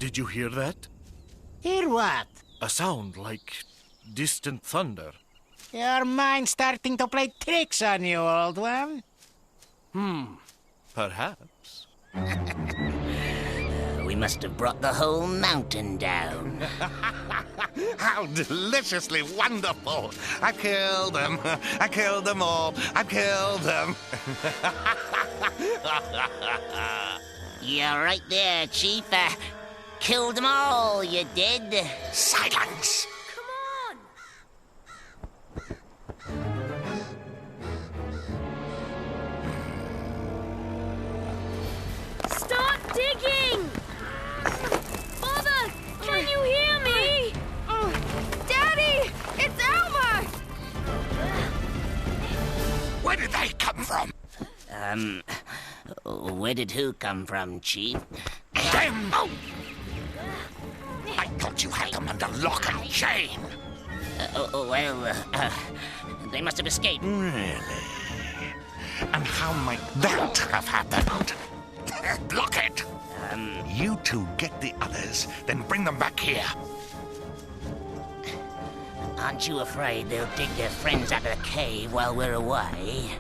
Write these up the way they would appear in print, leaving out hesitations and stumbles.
Did you hear that? Hear what? A sound like distant thunder. Your mind's starting to play tricks on you, old one. Perhaps. We must have brought the whole mountain down. How deliciously wonderful! I killed them. I killed them all. I killed them. You're right there, Chief. Killed them all, you did. Silence! Start digging! Father, can you hear me? Daddy, it's Elmer! Where did they come from? Where did who come from, Chief? Them! Oh. I thought you had them under lock and chain. They must have escaped. Really? And how might that have happened? Block it! You two get the others, then bring them back here. Aren't you afraid they'll dig their friends out of the cave while we're away?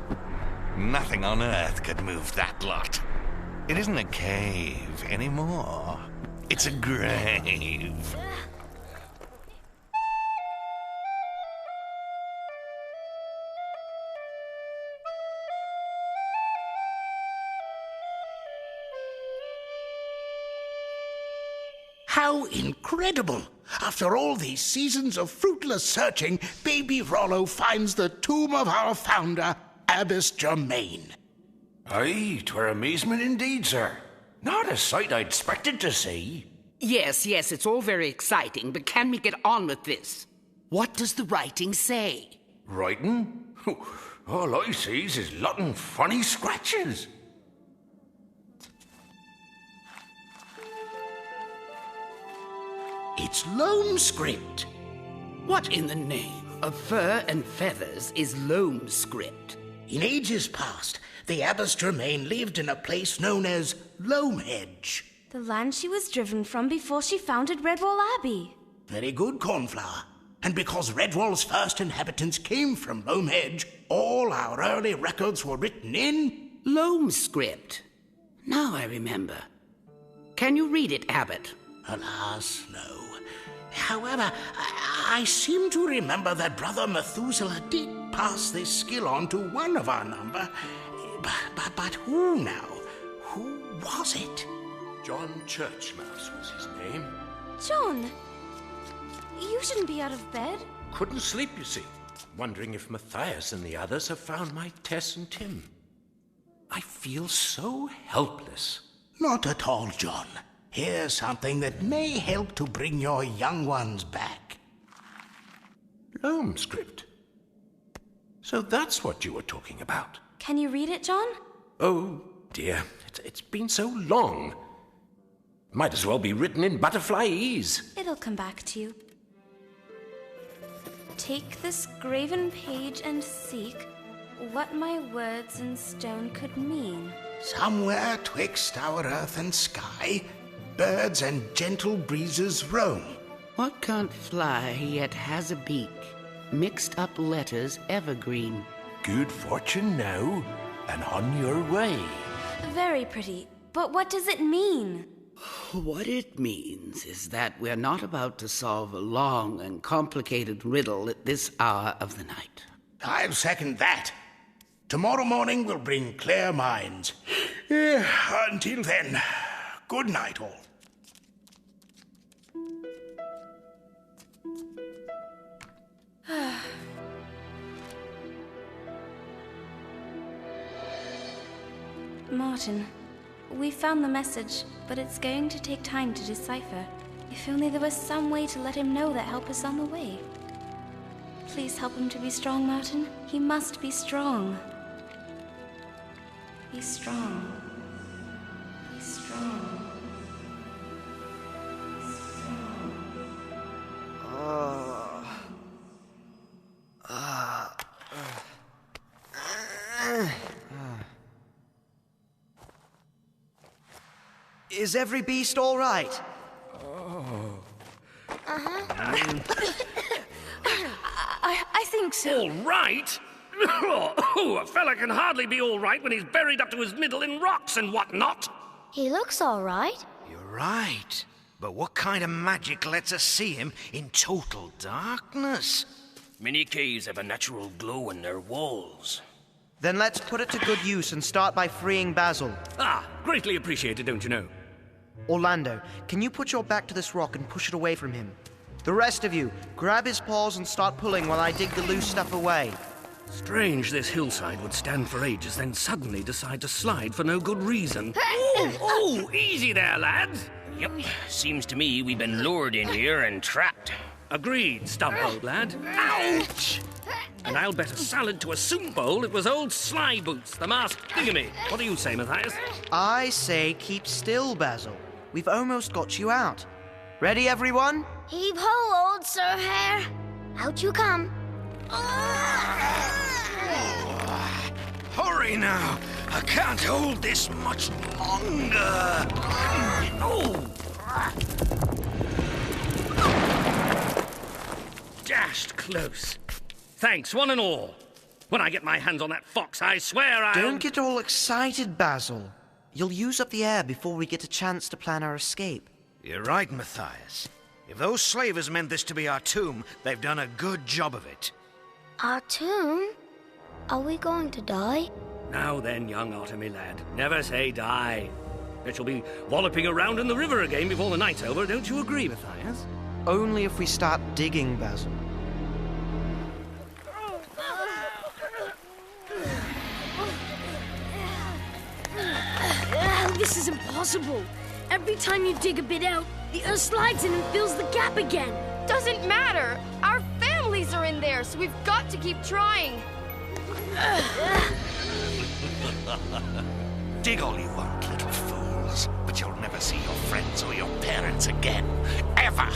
Nothing on Earth could move that lot. It isn't a cave anymore. It's a grave. How incredible! After all these seasons of fruitless searching, baby Rollo finds the tomb of our founder, Amidst Germain. Aye, 'twere amazement indeed, sir. Not a sight I'd expected to see. Yes, it's all very exciting, but can we get on with this? What does the writing say? Writing? All I sees is lotten funny scratches. It's Loamscript. What in the name of fur and feathers is Loamscript? In ages past, the Amidst Germain lived in a place known as Loamhedge. The land she was driven from before she founded Redwall Abbey. Very good, Cornflower. And because Redwall's first inhabitants came from Loamhedge, all our early records were written in Loamscript. Now I remember. Can you read it, Abbot? Alas, no. However, I seem to remember that Brother Methuselah did pass this skill on to one of our number. But who now? Who was it? John Churchmouse was his name. John, you shouldn't be out of bed. Couldn't sleep, you see. Wondering if Matthias and the others have found my Tess and Tim. I feel so helpless. Not at all, John. Here's something that may help to bring your young ones back. Loamscript. So that's what you were talking about. Can you read it, John? Oh, dear. It's been so long. Might as well be written in butterflyese. It'll come back to you. Take this graven page and seek what my words in stone could mean. Somewhere twixt our earth and sky, birds and gentle breezes roam. What can't fly yet has a beak? Mixed up letters evergreen. Good fortune now, and on your way. Very pretty, but what does it mean? What it means is that we're not about to solve a long and complicated riddle at this hour of the night. I'll second that. Tomorrow morning will bring clear minds. Until then, good night all. Martin, we found the message, but it's going to take time to decipher. If only there was some way to let him know that help is on the way. Please help him to be strong, Martin. He must be strong. Be strong. Be strong. Be strong. Is every beast all right? I think so. All right? A fella can hardly be all right when he's buried up to his middle in rocks and whatnot. He looks all right. You're right. But what kind of magic lets us see him in total darkness? Many caves have a natural glow in their walls. Then let's put it to good use and start by freeing Basil. Ah, greatly appreciated, don't you know? Orlando, can you put your back to this rock and push it away from him? The rest of you, grab his paws and start pulling while I dig the loose stuff away. Strange this hillside would stand for ages, then suddenly decide to slide for no good reason. Oh, easy there, lads. Yep, seems to me we've been lured in here and trapped. Agreed, Stump, old lad. Ouch! And I'll bet a salad to a soup bowl it was old Sly Boots, the masked thingamy. What do you say, Matthias? I say keep still, Basil. We've almost got you out. Ready, everyone? Heave ho, old Sir Hare. Out you come. Hurry now! I can't hold this much longer! Oh! Dashed close. Thanks, one and all. When I get my hands on that fox, I swear I'll... Don't get all excited, Basil. You'll use up the air before we get a chance to plan our escape. You're right, Matthias. If those slavers meant this to be our tomb, they've done a good job of it. Our tomb? Are we going to die? Now then, young Artemy lad, never say die. It shall be walloping around in the river again before the night's over, don't you agree, Matthias? Only if we start digging, Basil. This is impossible. Every time you dig a bit out, the earth slides in and fills the gap again. Doesn't matter. Our families are in there, so we've got to keep trying. Dig all you want, little fools, but you'll never see your friends or your parents again. Ever!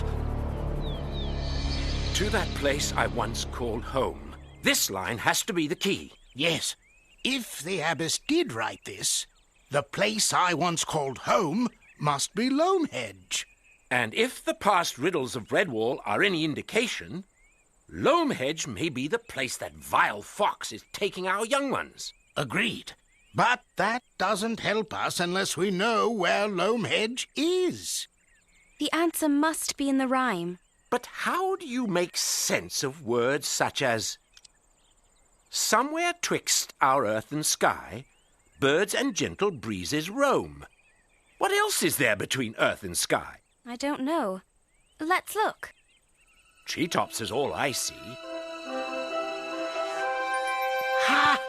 To that place I once called home. This line has to be the key. Yes. If the abbess did write this, the place I once called home must be Loamhedge. And if the past riddles of Redwall are any indication, Loamhedge may be the place that vile fox is taking our young ones. Agreed. But that doesn't help us unless we know where Loamhedge is. The answer must be in the rhyme. But how do you make sense of words such as somewhere twixt our earth and sky, birds and gentle breezes roam? What else is there between earth and sky? I don't know. Let's look. Treetops is all I see. Ha!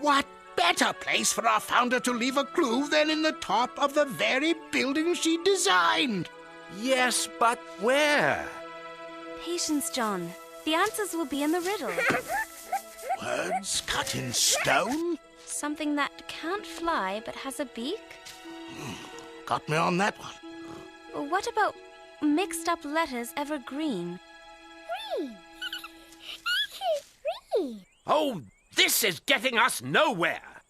What better place for our founder to leave a clue than in the top of the very building she designed? Yes, but where? Patience, John. The answers will be in the riddle. Words cut in stone? Something that can't fly but has a beak? Got me on that one. What about mixed up letters evergreen? Green. Green. Oh, this is getting us nowhere!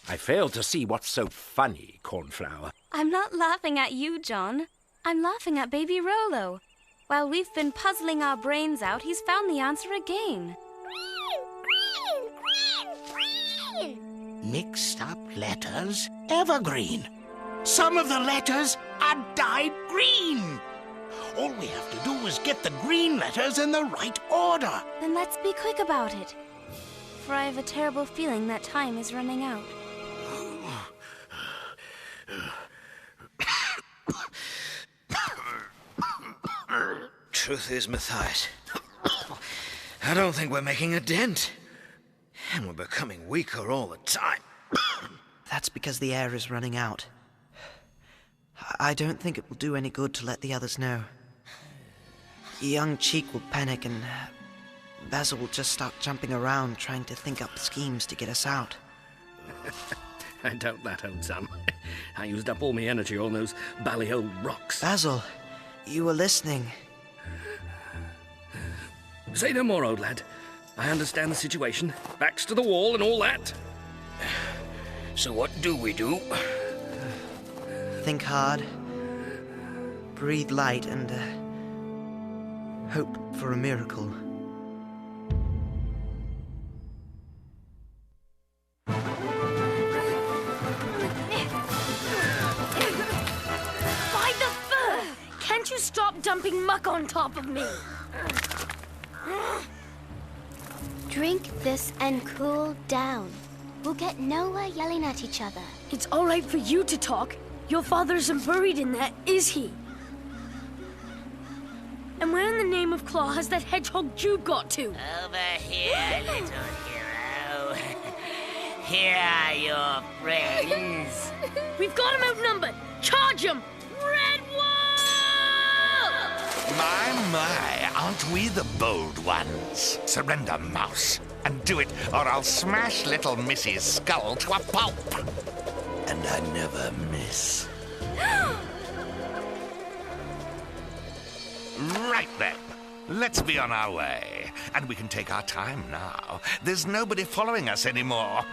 I fail to see what's so funny, Cornflower. I'm not laughing at you, John. I'm laughing at baby Rollo. While we've been puzzling our brains out, he's found the answer again. Green, green, green, green. Mixed up letters, evergreen. Some of the letters are dyed green. All we have to do is get the green letters in the right order. Then let's be quick about it. For I have a terrible feeling that time is running out. Truth is, Matthias, I don't think we're making a dent. And we're becoming weaker all the time. That's because the air is running out. I don't think it will do any good to let the others know. Young Cheek will panic and Basil will just start jumping around trying to think up schemes to get us out. I doubt that, old Sam. I used up all my energy on those bally old rocks. Basil, you were listening. Say no more, old lad. I understand the situation. Backs to the wall and all that. So what do we do? Think hard, breathe light and hope for a miracle. By the fur! Can't you stop dumping muck on top of me? Drink this and cool down. We'll get nowhere yelling at each other. It's all right for you to talk. Your father isn't buried in there, is he? And where in the name of Claw has that hedgehog Jew got to? Over here, little hero. Here are your friends. We've got him outnumbered. Charge him! Redwall! My, aren't we the bold ones? Surrender, mouse, and do it, or I'll smash little Missy's skull to a pulp. And I never miss. Right then. Let's be on our way. And we can take our time now. There's nobody following us anymore.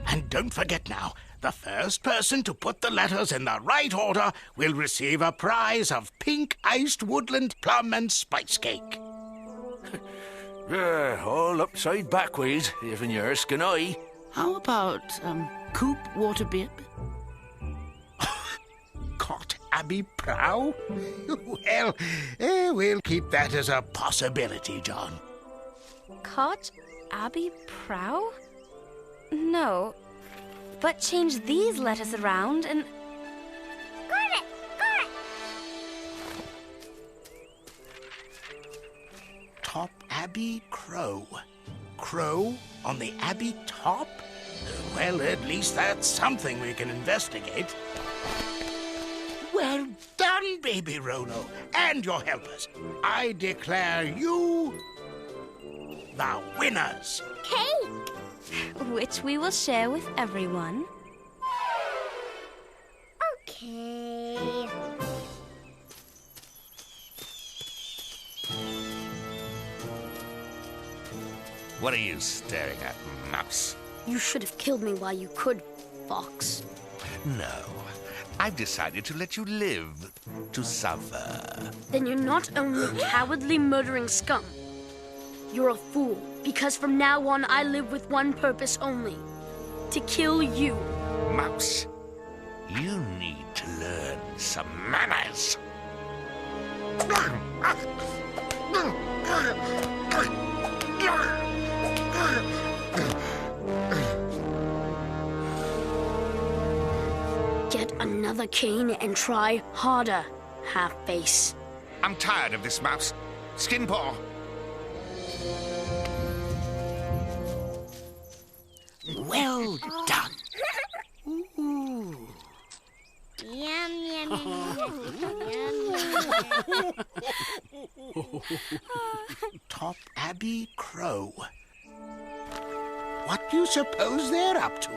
And don't forget now, the first person to put the letters in the right order will receive a prize of pink iced woodland plum and spice cake. All upside backways, even your Erskine eye. How about, Coop Waterbib? Cot Abbey Prow? Well, we'll keep that as a possibility, John. Cot Abbey Prow? No. But change these letters around and... Got it! Top Abbey Crow. Crow on the Abbey top? Well, at least that's something we can investigate. Well done, baby Rono, and your helpers. I declare you the winners. Cake! Which we will share with everyone. Okay. What are you staring at, mouse? You should have killed me while you could, Fox. No. I've decided to let you live to suffer. Then you're not only a cowardly murdering scum. You're a fool, because from now on I live with one purpose only. To kill you. Mouse, you need to learn some manners. Get another cane and try harder, half-face. I'm tired of this, Mouse. Skin paw. Well done. Ooh. Yum, yum, yum, yum, yum. Top Abbey Crow. What do you suppose they're up to?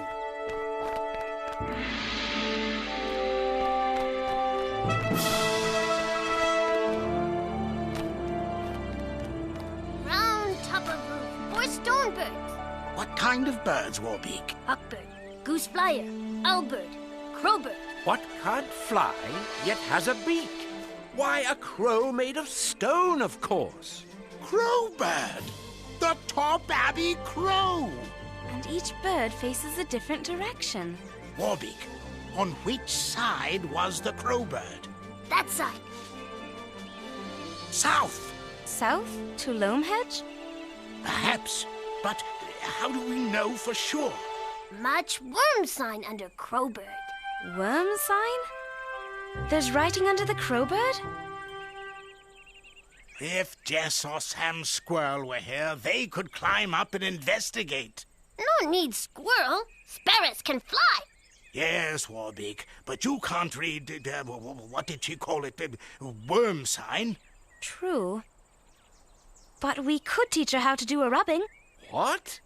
Round top of roof, or stone birds. What kind of birds, Warbeak? Huckbird, goose flyer, owlbird, crowbird. What can't fly, yet has a beak? Why, a crow made of stone, of course. Crowbird! The Top Abbey Crow! And each bird faces a different direction. Warbeak, on which side was the crowbird? That side. South. South to Loamhedge? Perhaps, but how do we know for sure? Much worm sign under crowbird. Worm sign? There's writing under the crowbird? If Jess or Sam Squirrel were here, they could climb up and investigate. No need squirrel. Sparrows can fly. Yes, Warbeak, but you can't read, what did she call it, worm sign? True. But we could teach her how to do a rubbing. What?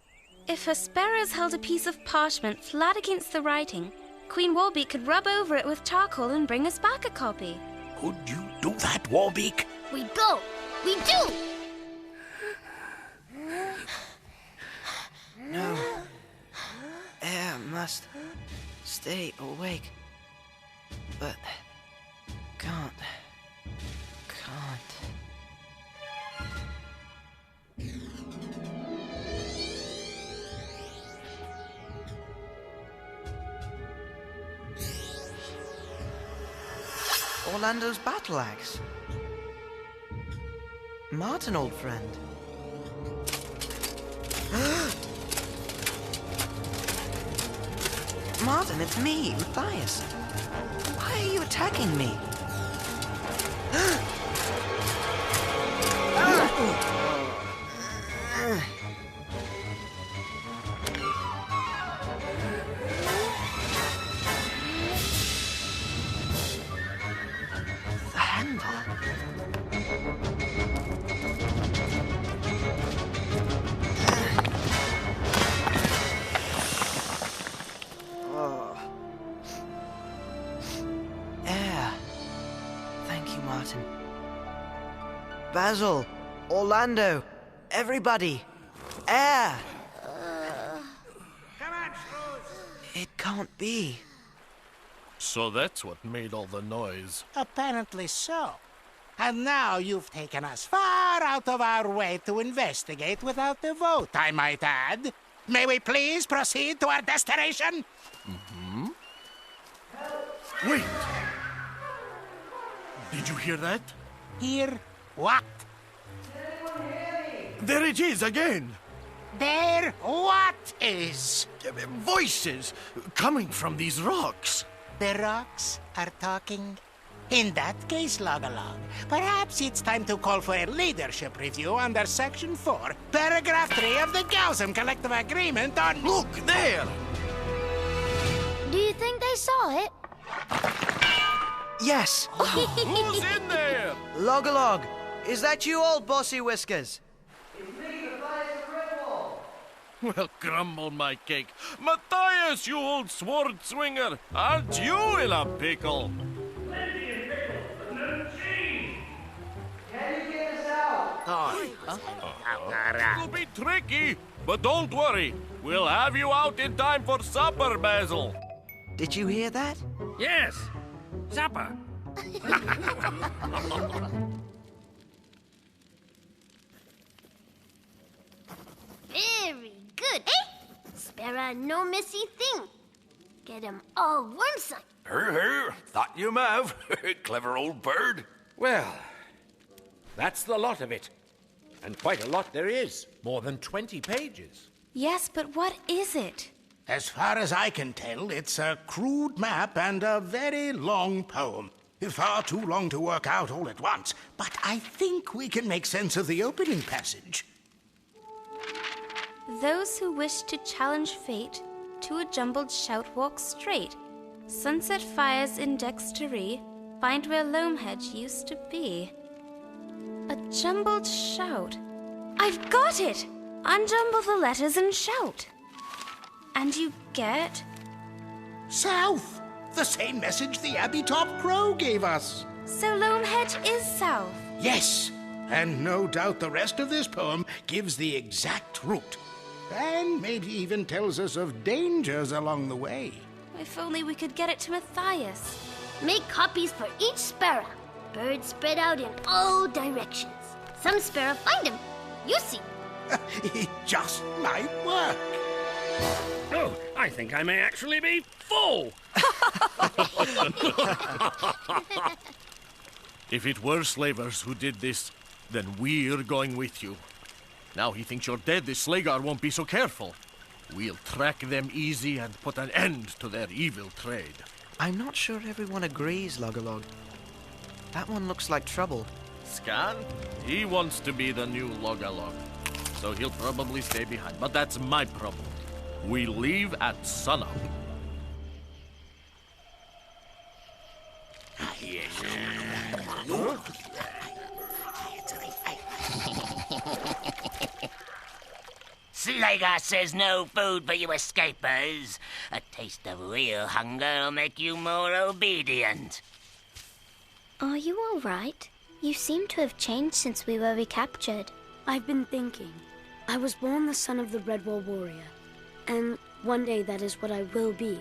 If her sparrows held a piece of parchment flat against the writing, Queen Warbeak could rub over it with charcoal and bring us back a copy. Could you do that, Warbeak? We go. We do. No. Air must stay awake. But can't. Orlando's battle axe. Martin, old friend. Martin, it's me, Matthias. Why are you attacking me? Basil, Orlando, everybody, air! Come on, It can't be. So that's what made all the noise. Apparently so. And now you've taken us far out of our way to investigate without the vote, I might add. May we please proceed to our destination? Mm-hmm. Wait! Did you hear that? Hear what? There it is again! There what is? Voices coming from these rocks. The rocks are talking? In that case, Logalog, perhaps it's time to call for a leadership review under Section 4, Paragraph 3 of the Gaussum Collective Agreement on... Look, there! Do you think they saw it? Yes! Who's in there? Logalog, is that you, old bossy whiskers? Well, grumble my cake. Matthias, you old sword swinger, aren't you in a pickle? It'll be tricky, but don't worry. We'll have you out in time for supper, Basil. Did you hear that? Yes, supper. Very good, eh? Spare a no missy thing. Get 'em all worm-sight. Her, thought you might. Clever old bird. Well, that's the lot of it. And quite a lot there is. More than 20 pages. Yes, but what is it? As far as I can tell, it's a crude map and a very long poem. Far too long to work out all at once, but I think we can make sense of the opening passage. Those who wish to challenge fate to a jumbled shout walk straight. Sunset fires in Dextery, find where Loamhedge used to be. A jumbled shout. I've got it! Unjumble the letters and shout. And you get... South! The same message the Abbey Top Crow gave us. So Loamhedge is south? Yes, and no doubt the rest of this poem gives the exact route. And maybe even tells us of dangers along the way. If only we could get it to Matthias. Make copies for each sparrow. Birds spread out in all directions. Some sparrow find 'em. You see. It just might work. Oh, I think I may actually be full. If it were slavers who did this, then we're going with you. Now he thinks you're dead, the Slagar won't be so careful. We'll track them easy and put an end to their evil trade. I'm not sure everyone agrees, Logalog. That one looks like trouble. Scan? He wants to be the new Logalog, so he'll probably stay behind. But that's my problem. We leave at sunup. Slagar says no food for you escapers. A taste of real hunger will make you more obedient. Are you all right? You seem to have changed since we were recaptured. I've been thinking. I was born the son of the Redwall warrior, and one day that is what I will be.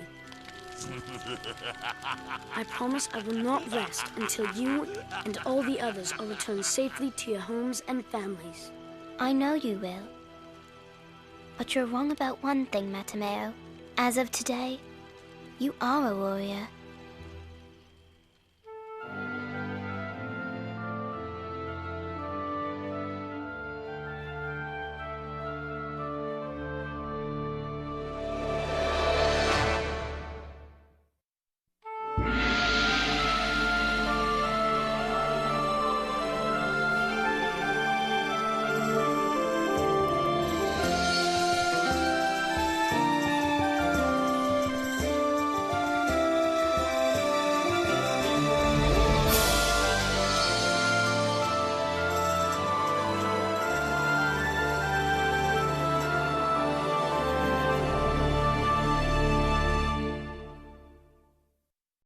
I promise I will not rest until you and all the others are returned safely to your homes and families. I know you will. But you're wrong about one thing, Mattimeo. As of today, you are a warrior.